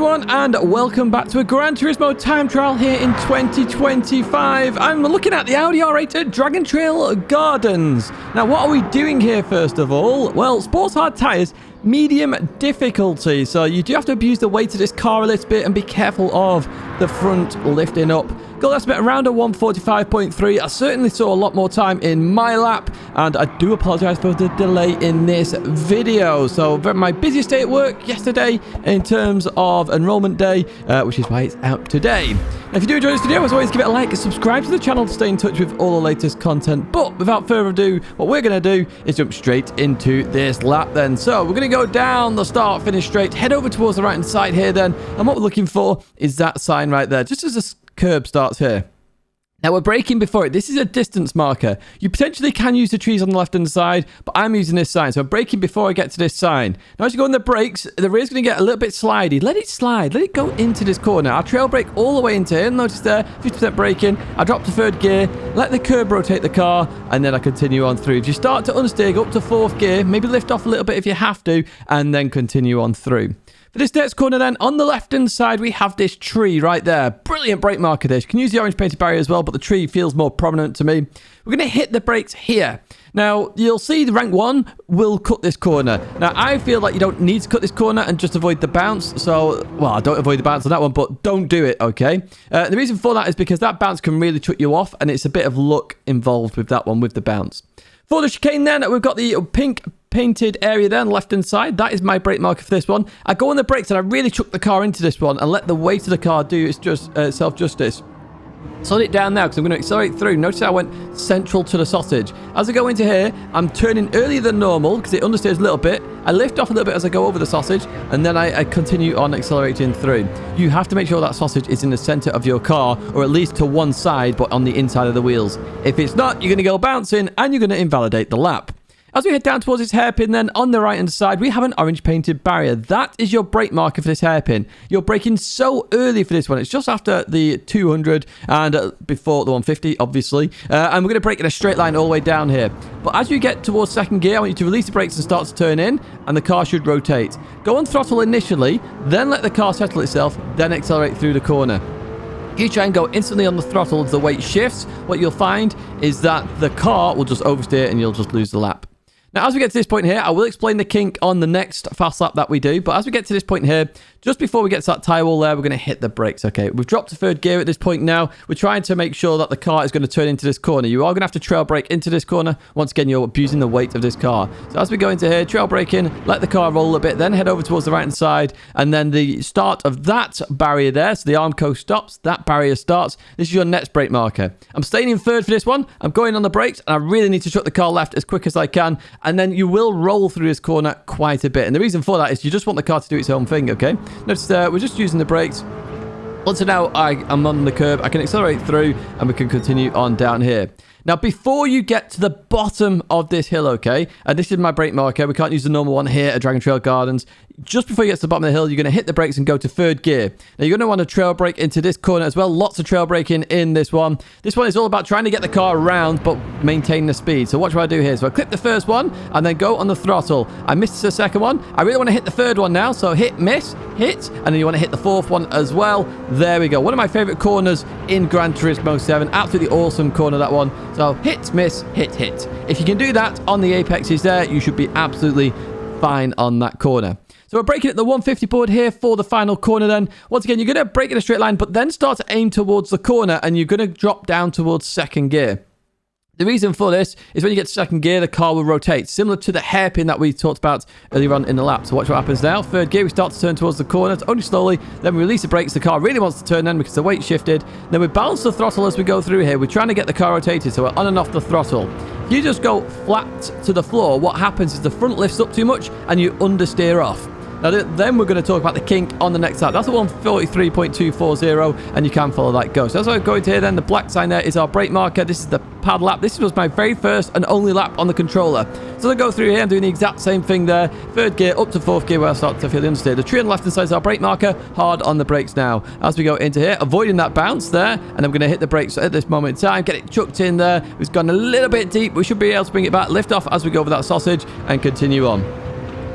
everyone, and welcome back to a Gran Turismo time trial here in 2025. I'm looking at the Audi R8 at Timetrial Gardens. Now, what are we doing here, first of all? Well, sports hard tyres, medium difficulty. So you do have to abuse the weight of this car a little bit and be careful of the front lifting up. Got estimate around a 145.3. I certainly saw a lot more time in my lap, and I do apologize for the delay in this video. So my busiest day at work yesterday in terms of enrollment day, which is why it's out today. Now, if you do enjoy this video, as always, give it a like and subscribe to the channel to stay in touch with all the latest content. But without further ado, what we're going to do is jump straight into this lap then. So we're going to go down the start finish straight, head over towards the right hand side here then, and what we're looking for is that sign right there, just as a curb starts here. Now, we're braking before it. This is a distance marker. You potentially can use the trees on the left-hand side, but I'm using this sign. So I'm braking before I get to this sign. Now, as you go on the brakes, the rear's going to get a little bit slidey. Let it slide. Let it go into this corner. I'll trail brake all the way into here. Notice there, 50% braking. I drop to third gear, let the curb rotate the car, and then I continue on through. If you start to understeer, go up to fourth gear, maybe lift off a little bit if you have to, and then continue on through. For this next corner then, on the left-hand side, we have this tree right there. Brilliant brake marker this. You can use the orange painted barrier as well, but the tree feels more prominent to me. We're going to hit the brakes here. Now, you'll see the rank 1 will cut this corner. Now, I feel like you don't need to cut this corner and just avoid the bounce. So, well, don't avoid the bounce on that one, but don't do it, okay? The reason for that is because that bounce can really shut you off, and it's a bit of luck involved with that one, with the bounce. For the chicane then, we've got the pink painted area there on the left hand side. That is my brake marker for this one. I go on the brakes and I really chuck the car into this one and let the weight of the car do its self-justice. Slow it down now because I'm going to accelerate through. Notice I went central to the sausage. As I go into here, I'm turning earlier than normal because it understeers a little bit. I lift off a little bit as I go over the sausage, and then I continue on accelerating through. You have to make sure that sausage is in the center of your car, or at least to one side, but on the inside of the wheels. If it's not, you're going to go bouncing and you're going to invalidate the lap. As we head down towards this hairpin then, on the right hand side, we have an orange painted barrier. That is your brake marker for this hairpin. You're braking so early for this one. It's just after the 200 and before the 150, obviously. And we're going to brake in a straight line all the way down here. But as you get towards second gear, I want you to release the brakes and start to turn in, and the car should rotate. Go on throttle initially, then let the car settle itself, then accelerate through the corner. If you try and go instantly on the throttle as the weight shifts, what you'll find is that the car will just oversteer and you'll just lose the lap. Now, as we get to this point here, I will explain the kink on the next fast lap that we do. But as we get to this point here, just before we get to that tyre wall there, we're going to hit the brakes, okay? We've dropped to third gear at this point now. We're trying to make sure that the car is going to turn into this corner. You are going to have to trail brake into this corner. Once again, you're abusing the weight of this car. So as we go into here, trail braking, let the car roll a bit, then head over towards the right-hand side. And then the start of that barrier there, so the Armco stops, that barrier starts. This is your next brake marker. I'm staying in third for this one. I'm going on the brakes, and I really need to shut the car left as quick as I can. And then you will roll through this corner quite a bit. And the reason for that is you just want the car to do its own thing, okay? Notice we're just using the brakes. Once now I'm on the curb, I can accelerate through and we can continue on down here. Now, before you get to the bottom of this hill, okay, and this is my brake marker. We can't use the normal one here at Timetrial Gardens. Just before you get to the bottom of the hill, you're going to hit the brakes and go to third gear. Now, you're going to want to trail brake into this corner as well. Lots of trail braking in this one. This one is all about trying to get the car around, but maintain the speed. So watch what I do here. So I clip the first one and then go on the throttle. I missed the second one. I really want to hit the third one now. So hit, miss, hit, and then you want to hit the fourth one as well. There we go. One of my favorite corners in Gran Turismo 7. Absolutely awesome corner, that one. So hit, miss, hit, hit. If you can do that on the apexes there, you should be absolutely fine on that corner. So we're braking at the 150 board here for the final corner then. Once again, you're going to brake in a straight line, but then start to aim towards the corner, and you're going to drop down towards second gear. The reason for this is when you get to second gear, the car will rotate, similar to the hairpin that we talked about earlier on in the lap. So watch what happens now. Third gear, we start to turn towards the corner, only slowly. Then we release the brakes. The car really wants to turn then because the weight shifted. Then we balance the throttle as we go through here. We're trying to get the car rotated, so we're on and off the throttle. If you just go flat to the floor, what happens is the front lifts up too much and you understeer off. Now, then we're going to talk about the kink on the next lap. That's a 143.240, and you can follow that go. So as I go into here, then the black sign there is our brake marker. This is the pad lap. This was my very first and only lap on the controller. So as I go through here, I'm doing the exact same thing there. Third gear up to fourth gear where I start to feel the understeer. The tree on the left-hand side is our brake marker. Hard on the brakes now. As we go into here, avoiding that bounce there, and I'm going to hit the brakes at this moment in time. Get it chucked in there. It's gone a little bit deep. We should be able to bring it back. Lift off as we go over that sausage and continue on.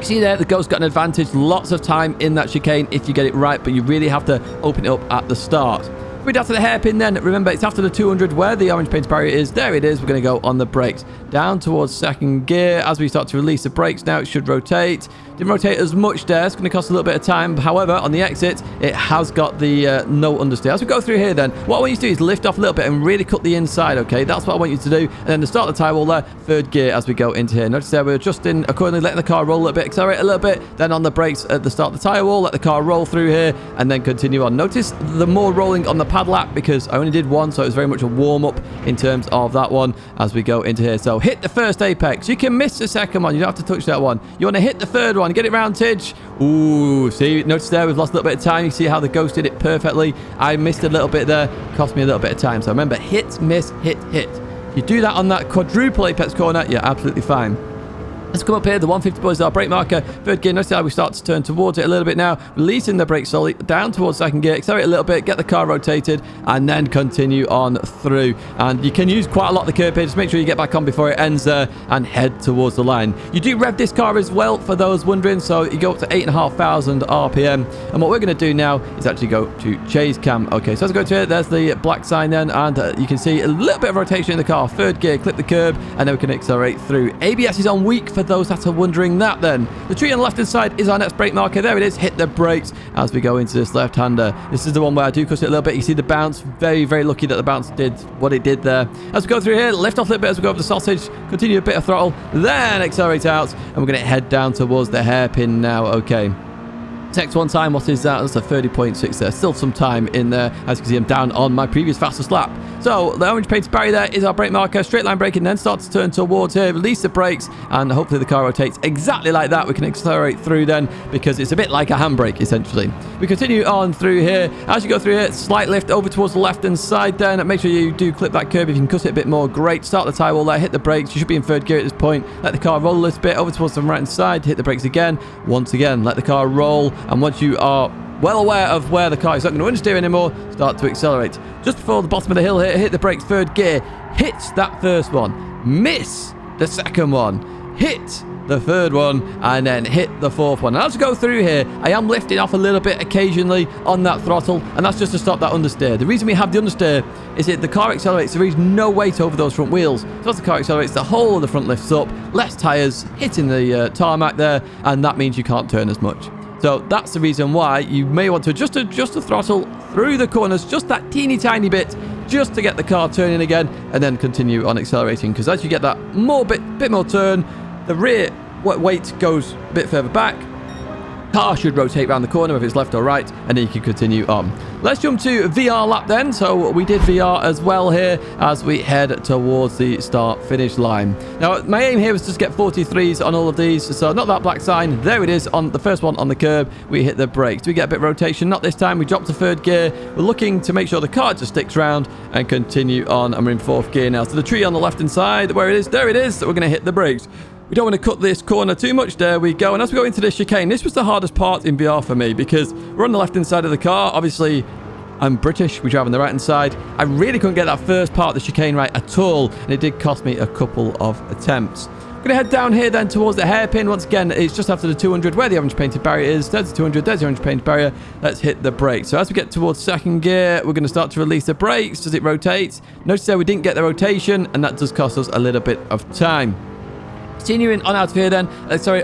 See there, the Ghost got an advantage. Lots of time in that chicane if you get it right, but you really have to open it up at the start. We're down to the hairpin then. Remember, it's after the 200 where the orange painted barrier is. There it is. We're going to go on the brakes. Down towards second gear. As we start to release the brakes now, it should rotate. Didn't rotate as much there. It's going to cost a little bit of time. However, on the exit, it has got the no understeer. As we go through here then, what I want you to do is lift off a little bit and really cut the inside, okay? That's what I want you to do. And then to start the tyre wall there, third gear as we go into here. Notice there, we're adjusting accordingly, letting the car roll a little bit, accelerate a little bit. Then on the brakes at the start of the tyre wall, let the car roll through here and then continue on. Notice the more rolling on the pad lap because I only did one, so it was very much a warm-up in terms of that one as we go into here. So hit the first apex. You can miss the second one. You don't have to touch that one. You want to hit the third one. Get it round Tidge. Ooh, see, notice there we've lost a little bit of time. You see how the Ghost did it perfectly. I missed a little bit there. Cost me a little bit of time. So remember, hit, miss, hit, hit. If you do that on that quadruple apex corner, you're absolutely fine. Let's come up here. The 150 boys are brake marker. Third gear. Notice how we start to turn towards it a little bit now. Releasing the brake slowly down towards second gear. Accelerate a little bit. Get the car rotated. And then continue on through. And you can use quite a lot of the curb here. Just make sure you get back on before it ends there. And head towards the line. You do rev this car as well for those wondering. So you go up to 8,500 RPM. And what we're going to do now is actually go to chase cam. Okay, so as I go to it, there's the black sign then. And you can see a little bit of rotation in the car. Third gear. Clip the curb. And then we can accelerate through. ABS is on weak for those that are wondering that then. The tree on the left hand side is our next brake marker. There it is. Hit the brakes as we go into this left-hander. This is the one where I do cuss it a little bit. You see the bounce. Very, very lucky that the bounce did what it did there. As we go through here, lift off a little bit as we go over the sausage. Continue a bit of throttle. Then accelerate out. And we're going to head down towards the hairpin now. Okay. Next one time, what is that? That's a 30.6 there. Still some time in there. As you can see, I'm down on my previous fastest lap. So the orange painted barrier there is our brake marker. Straight line braking, then start to turn towards here. Release the brakes, and hopefully the car rotates exactly like that. We can accelerate through then because it's a bit like a handbrake, essentially. We continue on through here. As you go through here, slight lift over towards the left-hand side then. Make sure you do clip that curb. If you can cut it a bit more, great. Start the tyre wall there. Hit the brakes. You should be in third gear at this point. Let the car roll a little bit over towards the right-hand side. Hit the brakes again. Once again, let the car roll. And once you are well aware of where the car is not going to understeer anymore, start to accelerate. Just before the bottom of the hill here, hit the brakes, third gear. Hit that first one. Miss the second one. Hit the third one, and then hit the fourth one. And as we go through here, I am lifting off a little bit occasionally on that throttle, and that's just to stop that understeer. The reason we have the understeer is that the car accelerates, there is no weight over those front wheels. So as the car accelerates, the whole of the front lifts up, less tyres hitting the tarmac there, and that means you can't turn as much. So that's the reason why you may want to adjust the throttle through the corners, just that teeny tiny bit, just to get the car turning again, and then continue on accelerating. Because as you get that bit more turn, the rear weight goes a bit further back. Car should rotate around the corner if it's left or right, and then you can continue on. Let's jump to VR lap then. So we did VR as well here as we head towards the start-finish line. Now, my aim here was just get 43s on all of these, so not that black sign. There it is on the first one on the curb. We hit the brakes. Do we get a bit of rotation? Not this time. We dropped to third gear. We're looking to make sure the car just sticks around and continue on, and we're in fourth gear now. So the tree on the left-hand side, where it is, there it is. So we're going to hit the brakes. We don't want to cut this corner too much. There we go. And as we go into this chicane, this was the hardest part in VR for me because we're on the left-hand side of the car. Obviously, I'm British. We drive on the right-hand side. I really couldn't get that first part of the chicane right at all, and it did cost me a couple of attempts. I'm going to head down here then towards the hairpin. Once again, it's just after the 200 where the orange painted barrier is. There's the 200. There's the orange painted barrier. Let's hit the brakes. So as we get towards second gear, we're going to start to release the brakes. Does it rotate? Notice there we didn't get the rotation, and that does cost us a little bit of time. Continuing on out of here then,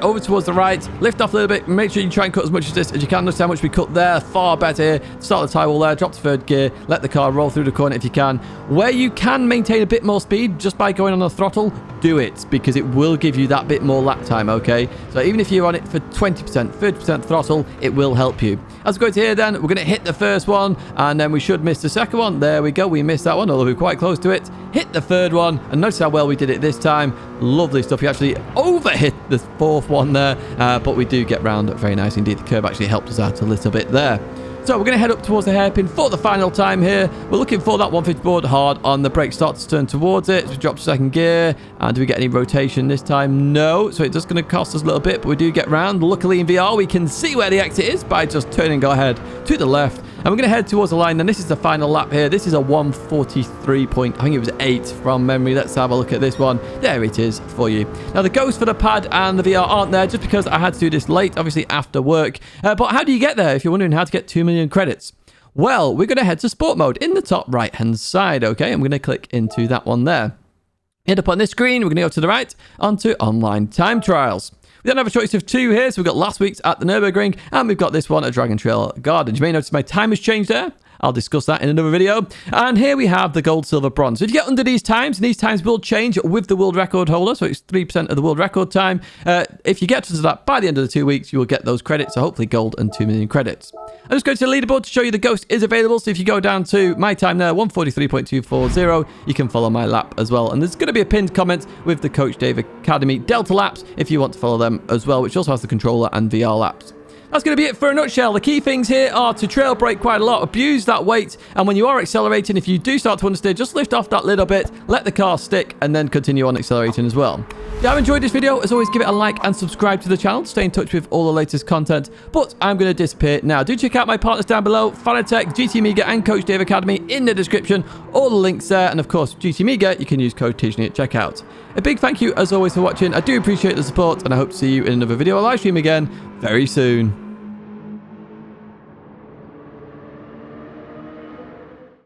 over towards the right, lift off a little bit, make sure you try and cut as much of this as you can. Notice how much we cut there, far better here. Start the tyre wall there, drop to third gear, let the car roll through the corner if you can. Where you can maintain a bit more speed just by going on the throttle, do it, because it will give you that bit more lap time, okay? So even if you're on it for 20%, 30% throttle, it will help you. As we go to here then, we're going to hit the first one, and then we should miss the second one. There we go, we missed that one, although we're quite close to it. Hit the third one, and notice how well we did it this time. Lovely stuff. We actually overhit the fourth one there, but we do get round very nice indeed. The curve actually helped us out a little bit there. So we're going to head up towards the hairpin for the final time here. We're looking for that 150 board hard on the brake. Starts to turn towards it. We drop to second gear. And do we get any rotation this time? No. So it's just going to cost us a little bit, but we do get round. Luckily in VR, we can see where the exit is by just turning our head to the left And we're going to head towards the line. And this is the final lap here. This is a 143 point, I think it was 8 from memory. Let's have a look at this one. There it is for you. Now, the ghosts for the pad and the VR aren't there just because I had to do this late, obviously after work. But how do you get there if you're wondering how to get 2 million credits? Well, we're going to head to sport mode in the top right-hand side, okay? I'm going to click into that one there. End up on this screen, we're going to go to the right onto online time trials. We then have a choice of 2 here, so we've got last week's at the Nürburgring, and we've got this one at Dragon Trail Gardens. You may notice my time has changed there. I'll discuss that in another video. And here we have the gold, silver, bronze. So if you get under these times, and these times will change with the world record holder, so it's 3% of the world record time. If you get to that by the end of the 2 weeks, you will get those credits, so hopefully gold and 2 million credits. I'm just going to the leaderboard to show you the ghost is available. So if you go down to my time there, 143.240, you can follow my lap as well. And there's going to be a pinned comment with the Coach Dave Academy Delta Laps if you want to follow them as well, which also has the controller and VR laps. That's going to be it for a nutshell. The key things here are to trail brake quite a lot, abuse that weight, and when you are accelerating, if you do start to understeer, just lift off that little bit, let the car stick, and then continue on accelerating as well. If you have enjoyed this video, as always, give it a like and subscribe to the channel to stay in touch with all the latest content, but I'm going to disappear now. Do check out my partners down below, Fanatec, GT Amiga, and Coach Dave Academy in the description. All the links there, and of course, GT Amiga, you can use code Tidgney at checkout. A big thank you, as always, for watching. I do appreciate the support, and I hope to see you in another video or live stream again very soon.